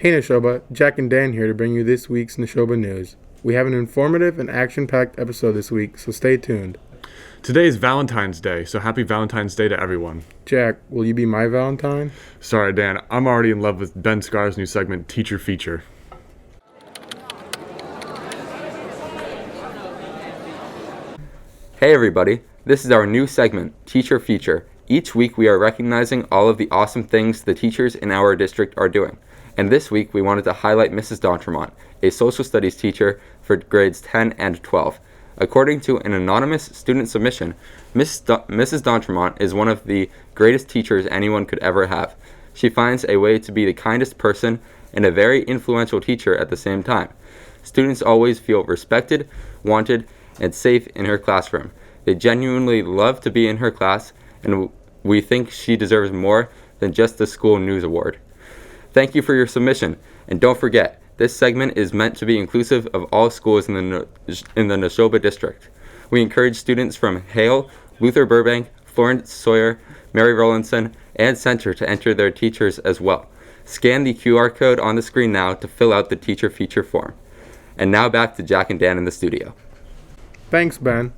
Hey Nashoba, Jack and Dan here to bring you this week's Nashoba news. We have an informative and action-packed episode this week, so stay tuned. Today is Valentine's Day, so happy Valentine's Day to everyone. Jack, will you be my Valentine? Sorry, Dan, I'm already in love with Ben Scar's new segment, Teacher Feature. Hey everybody, this is our new segment, Teacher Feature. Each week we are recognizing all of the awesome things the teachers in our district are doing. And this week we wanted to highlight Mrs. D'Entremont, a social studies teacher for grades 10 and 12. According to an anonymous student submission, Mrs. D'Entremont is one of the greatest teachers anyone could ever have. She finds a way to be the kindest person and a very influential teacher at the same time. Students always feel respected, wanted, and safe in her classroom. They genuinely love to be in her class, and we think she deserves more than just the school news award. Thank you for your submission, and don't forget, this segment is meant to be inclusive of all schools in the Nashoba district. We encourage students from Hale, Luther Burbank, Florence Sawyer, Mary Rowlandson, and Center to enter their teachers as well. Scan the QR code on the screen now to fill out the teacher feature form. And now back to Jack and Dan in the studio. Thanks, Ben.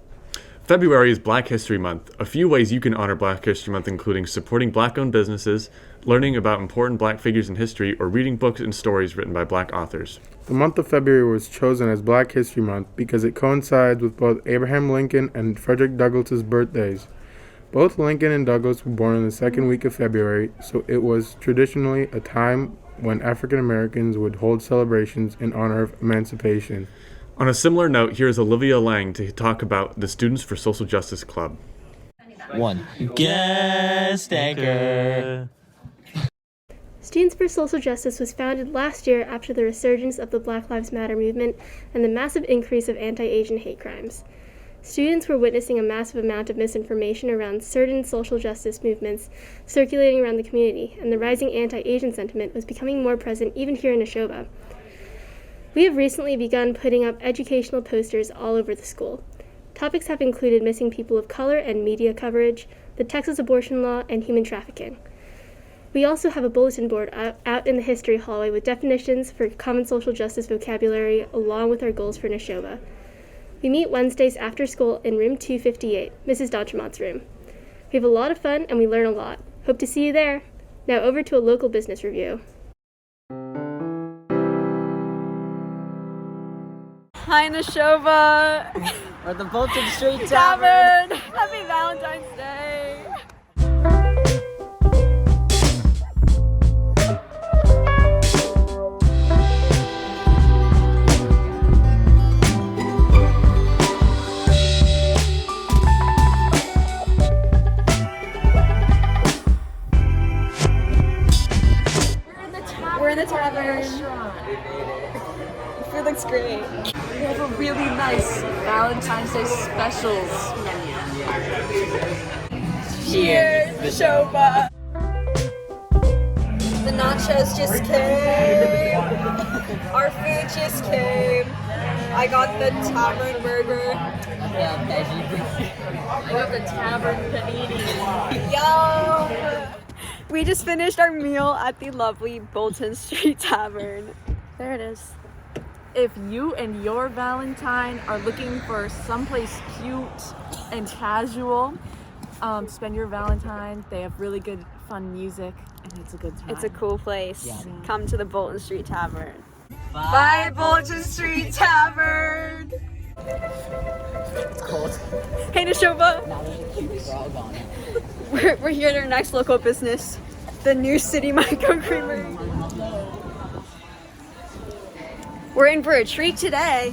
February is Black History Month. A few ways you can honor Black History Month including supporting Black-owned businesses, learning about important Black figures in history, or reading books and stories written by Black authors. The month of February was chosen as Black History Month because it coincides with both Abraham Lincoln and Frederick Douglass's birthdays. Both Lincoln and Douglass were born in the second week of February, so it was traditionally a time when African Americans would hold celebrations in honor of emancipation. On a similar note, here's Olivia Lang to talk about the Students for Social Justice Club. 1. Guest anchor. Students for Social Justice was founded last year after the resurgence of the Black Lives Matter movement and the massive increase of anti-Asian hate crimes. Students were witnessing a massive amount of misinformation around certain social justice movements circulating around the community, and the rising anti-Asian sentiment was becoming more present even here in Nashoba. We have recently begun putting up educational posters all over the school. Topics have included missing people of color and media coverage, the Texas abortion law, and human trafficking. We also have a bulletin board out in the history hallway with definitions for common social justice vocabulary along with our goals for Nashoba. We meet Wednesdays after school in room 258, Mrs. D'Entremont's room. We have a lot of fun and we learn a lot. Hope to see you there. Now over to a local business review. Hi, Nashoba. We're at the Bolton Street Tavern. Happy Valentine's Day. We're in the tavern. The food looks great. We have a really nice Valentine's Day specials menu. Cheers, Nashoba! The nachos just came. Our food just came. I got the tavern burger. I got the tavern panini. Yum! We just finished our meal at the lovely Bolton Street Tavern. There it is. If you and your Valentine are looking for someplace cute and casual, spend your Valentine. They have really good, fun music, and it's a good time. It's a cool place. Yeah. Come to the Bolton Street Tavern. Bye, Bolton Street Tavern! It's cold. Hey, Nashoba! Now we're all gone. We're here at our next local business, the New City Micro Creamery. We're in for a treat today.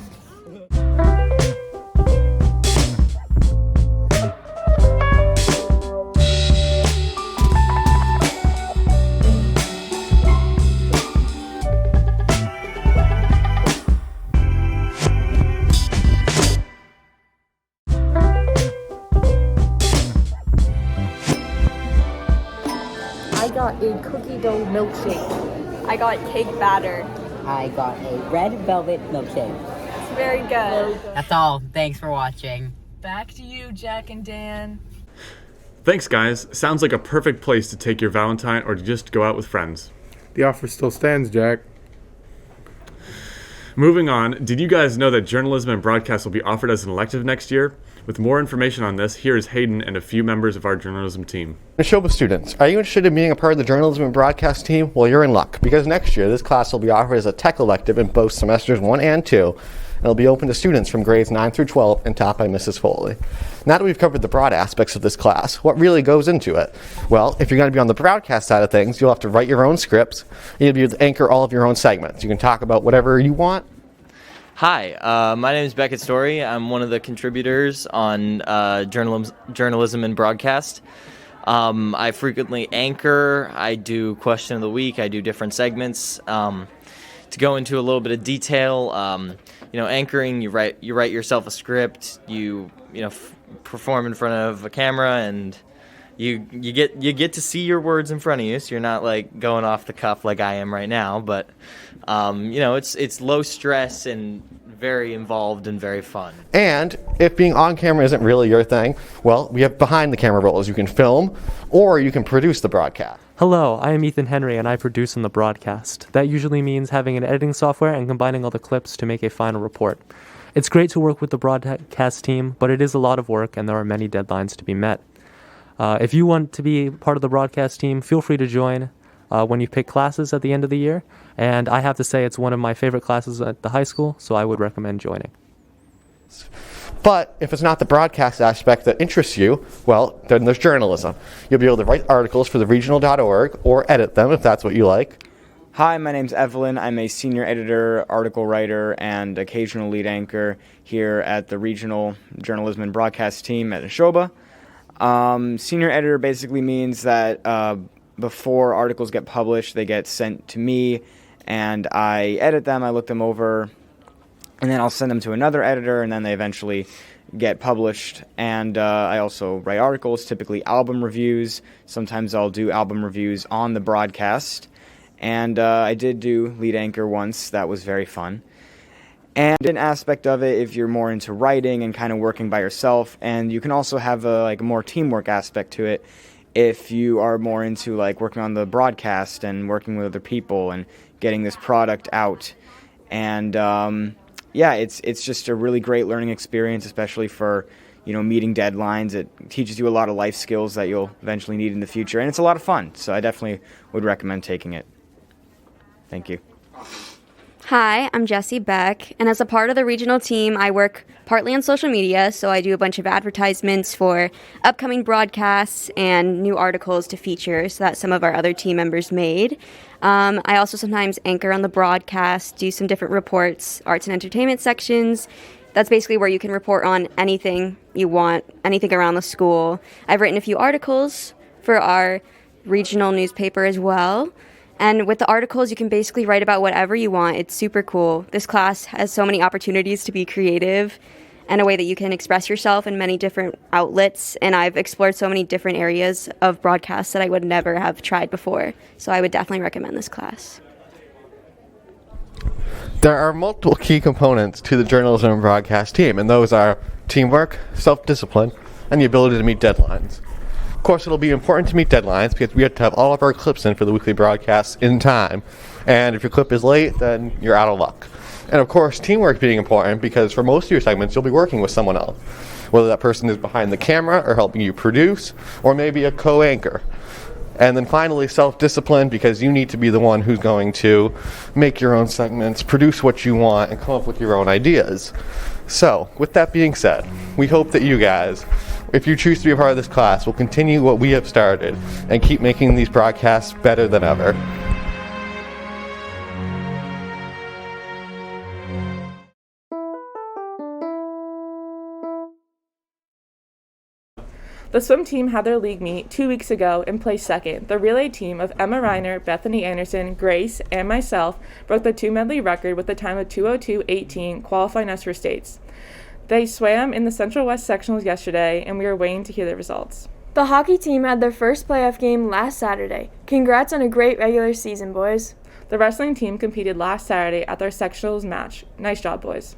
I got a cookie dough milkshake. I got cake batter. I got a red velvet milkshake. It's very good. That's all. Thanks for watching. Back to you, Jack and Dan. Thanks, guys. Sounds like a perfect place to take your Valentine or to just go out with friends. The offer still stands, Jack. Moving on, did you guys know that journalism and broadcast will be offered as an elective next year? With more information on this, here is Hayden and a few members of our journalism team. Neshoba students, are you interested in being a part of the journalism and broadcast team? Well, you're in luck, because next year this class will be offered as a tech elective in both semesters 1 and 2, and it'll be open to students from grades 9 through 12 and taught by Mrs. Foley. Now that we've covered the broad aspects of this class, what really goes into it? Well, if you're going to be on the broadcast side of things, you'll have to write your own scripts, and you'll be able to anchor all of your own segments. You can talk about whatever you want. Hi, my name is BECKETT STOREY. I'm one of the contributors on journalism and broadcast. I frequently anchor. I do question of the week. I do different segments. To go into a little bit of detail, anchoring, you write yourself a script. You perform in front of a camera, and you get to see your words in front of you. So you're not like going off the cuff like I am right now, but it's low stress and very involved and very fun. And if being on camera isn't really your thing, well, we have behind the camera roles. You can film or you can produce the broadcast. Hello, I am Ethan Henry and I produce on the broadcast. That usually means having an editing software and combining all the clips to make a final report. It's great to work with the broadcast team, but it is a lot of work and there are many deadlines to be met. If you want to be part of the broadcast team, feel free to join when you pick classes at the end of the year. And I have to say it's one of my favorite classes at the high school, so I would recommend joining. But if it's not the broadcast aspect that interests you, well, then there's journalism. You'll be able to write articles for the regional.org or edit them if that's what you like. Hi, my name's EVELYN. I'm a senior editor, article writer, and occasional lead anchor here at the regional journalism and broadcast team at Neshoba. Senior editor basically means that before articles get published, they get sent to me, and I edit them, I look them over, and then I'll send them to another editor, and then they eventually get published. And I also write articles, typically album reviews. Sometimes I'll do album reviews on the broadcast. And I did do lead anchor once. That was very fun. And an aspect of it, if you're more into writing and kind of working by yourself, and you can also have a more teamwork aspect to it, if you are more into working on the broadcast and working with other people and getting this product out. And it's just a really great learning experience, especially for meeting deadlines. It teaches you a lot of life skills that you'll eventually need in the future, and it's a lot of fun. So I definitely would recommend taking it. Thank you. Hi, I'm Jessi Beck, and as a part of the regional team, I work partly on social media, so I do a bunch of advertisements for upcoming broadcasts and new articles to feature so that some of our other team members made. I also sometimes anchor on the broadcast, do some different reports, arts and entertainment sections. That's basically where you can report on anything you want, anything around the school. I've written a few articles for our regional newspaper as well. And with the articles, you can basically write about whatever you want. It's super cool. This class has so many opportunities to be creative and a way that you can express yourself in many different outlets. And I've explored so many different areas of broadcasts that I would never have tried before. So I would definitely recommend this class. There are multiple key components to the journalism and broadcast team, and those are teamwork, self-discipline, and the ability to meet deadlines. Of course, it'll be important to meet deadlines because we have to have all of our clips in for the weekly broadcasts in time. And if your clip is late, then you're out of luck. And of course, teamwork being important because for most of your segments, you'll be working with someone else. Whether that person is behind the camera or helping you produce, or maybe a co-anchor. And then finally, self-discipline, because you need to be the one who's going to make your own segments, produce what you want, and come up with your own ideas. So, with that being said, we hope that you guys, if you choose to be a part of this class, will continue what we have started and keep making these broadcasts better than ever. The swim team had their league meet 2 weeks ago and placed second. The relay team of Emma Reiner, Bethany Anderson, Grace, and myself broke the 2 medley record with a time of 2:02:18, qualifying us for states. They swam in the Central West sectionals yesterday, and we are waiting to hear the results. The hockey team had their first playoff game last Saturday. Congrats on a great regular season, boys. The wrestling team competed last Saturday at their sectionals match. Nice job, boys.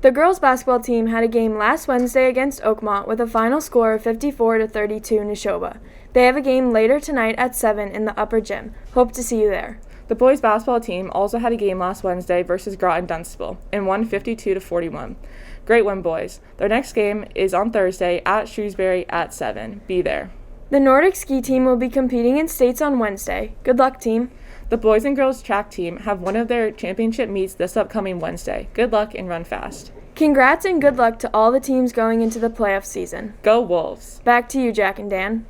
The girls' basketball team had a game last Wednesday against Oakmont with a final score of 54-32 Neshoba. They have a game later tonight at 7 in the upper gym. Hope to see you there. The boys basketball team also had a game last Wednesday versus Groton Dunstable and won 52-41. Great win, boys. Their next game is on Thursday at Shrewsbury at 7. Be there. The Nordic ski team will be competing in states on Wednesday. Good luck, team. The boys and girls track team have one of their championship meets this upcoming Wednesday. Good luck and run fast. Congrats and good luck to all the teams going into the playoff season. Go Wolves. Back to you, Jack and Dan.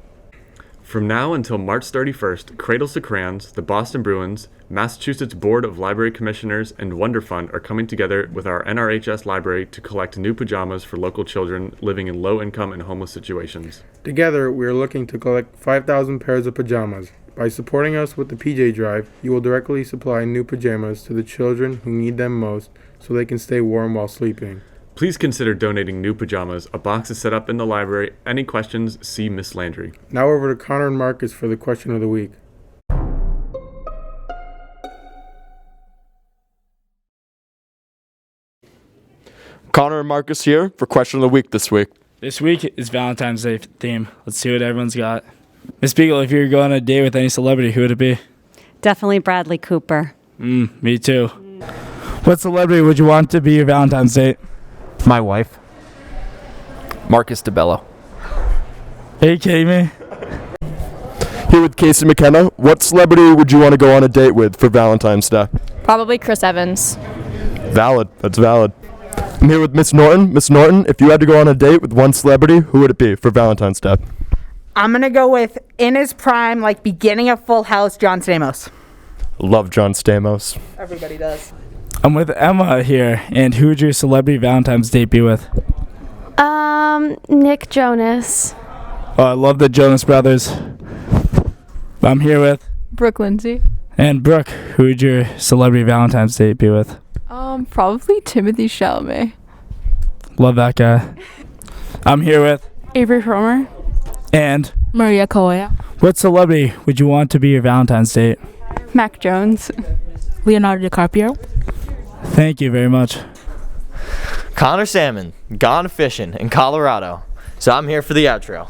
From now until March 31st, Cradles to Crayons, the Boston Bruins, Massachusetts Board of Library Commissioners, and Wonder Fund are coming together with our NRHS library to collect new pajamas for local children living in low-income and homeless situations. Together, we are looking to collect 5,000 pairs of pajamas. By supporting us with the PJ Drive, you will directly supply new pajamas to the children who need them most so they can stay warm while sleeping. Please consider donating new pajamas. A box is set up in the library. Any questions, see Miss Landry. Now over to Connor and Marcus for the question of the week. Connor and Marcus here for question of the week this week. This week is Valentine's Day theme. Let's see what everyone's got. Miss Beagle, if you were going on a date with any celebrity, who would it be? Definitely Bradley Cooper. Me too. What celebrity would you want to be your Valentine's date? My wife. Marcus DeBello. Are you kidding me? Here with Casey McKenna. What celebrity would you want to go on a date with for Valentine's Day? Probably Chris Evans. Valid. That's valid. I'm here with Miss Norton. Miss Norton, if you had to go on a date with one celebrity, who would it be for Valentine's Day? I'm going to go with, in his prime, like beginning of Full House, John Stamos. Love John Stamos. Everybody does. I'm with Emma here, and who would your celebrity Valentine's date be with? Nick Jonas. Oh, I love the Jonas Brothers. I'm here with Brooke Lindsay. And Brooke, who would your celebrity Valentine's date be with? Probably Timothy Chalamet. Love that guy. I'm here with Avery Cromer. And Maria Koya. What celebrity would you want to be your Valentine's date? Mac Jones. Leonardo DiCaprio. Thank you very much. Connor Salmon, gone fishing in Colorado. So I'm here for the outro.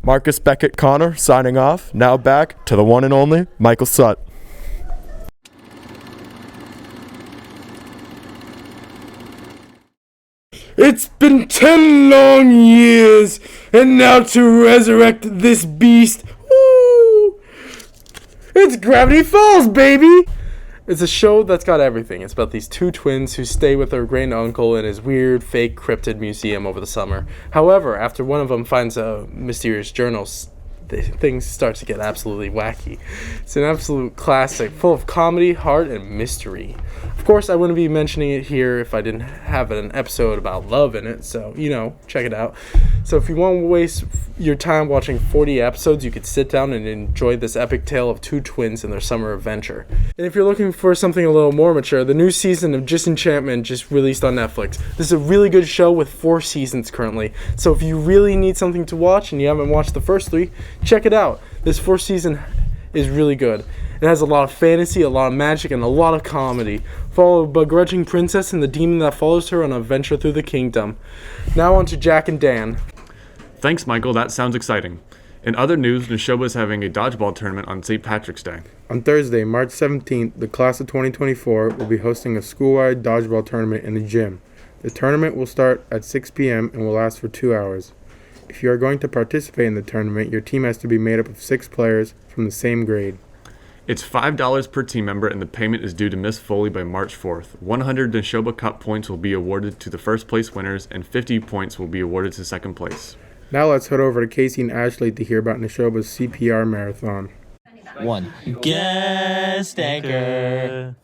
Marcus Beckett Connor signing off. Now back to the one and only Michael Sutt. It's been 10 long years, and now to resurrect this beast, woo, it's Gravity Falls, baby! It's a show that's got everything. It's about these two twins who stay with their great uncle in his weird, fake cryptid museum over the summer. However, after one of them finds a mysterious journal, things start to get absolutely wacky. It's an absolute classic, full of comedy, heart, and mystery. Of course, I wouldn't be mentioning it here if I didn't have an episode about love in it, so, check it out. So if you won't waste your time watching 40 episodes, you could sit down and enjoy this epic tale of two twins and their summer adventure. And if you're looking for something a little more mature, the new season of Disenchantment just released on Netflix. This is a really good show with 4 seasons currently. So if you really need something to watch and you haven't watched the first 3, check it out. This 4th season is really good. It has a lot of fantasy, a lot of magic, and a lot of comedy. Follow a begrudging princess and the demon that follows her on an adventure through the kingdom. Now on to Jack and Dan. Thanks, Michael. That sounds exciting. In other news, Neshoba is having a dodgeball tournament on St. Patrick's Day. On Thursday, March 17th, the class of 2024 will be hosting a school-wide dodgeball tournament in the gym. The tournament will start at 6 p.m. and will last for 2 hours. If you are going to participate in the tournament, your team has to be made up of 6 players from the same grade. It's $5 per team member, and the payment is due to Miss Foley by March 4th. 100 Neshoba Cup points will be awarded to the first place winners, and 50 points will be awarded to second place. Now let's head over to Casey and Ashley to hear about Neshoba's CPR marathon. 1. Guest anchor.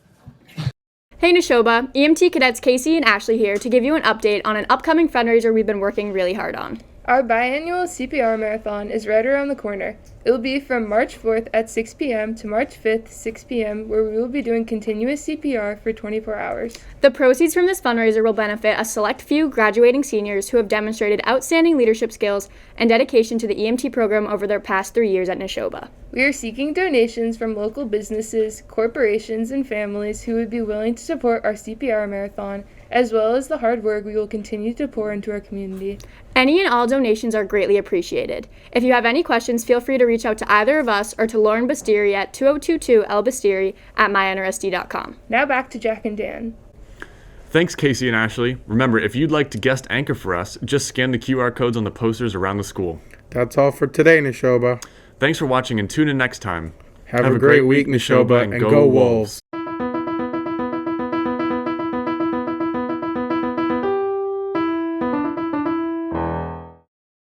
Hey Neshoba, EMT cadets Casey and Ashley here to give you an update on an upcoming fundraiser we've been working really hard on. Our biannual CPR marathon is right around the corner. It will be from March 4th at 6 p.m. to March 5th, 6 p.m., where we will be doing continuous CPR for 24 hours. The proceeds from this fundraiser will benefit a select few graduating seniors who have demonstrated outstanding leadership skills and dedication to the EMT program over their past 3 years at Neshoba. We are seeking donations from local businesses, corporations, and families who would be willing to support our CPR marathon, as well as the hard work we will continue to pour into our community. Any and all donations are greatly appreciated. If you have any questions, feel free to reach out to either of us or to Lauren Bastiri at 2022lbastiri@mynrsd.com. Now back to Jack and Dan. Thanks, Casey and Ashley. Remember, if you'd like to guest anchor for us, just scan the QR codes on the posters around the school. That's all for today, Neshoba. Thanks for watching and tune in next time. Have a great week, Neshoba, and go Wolves.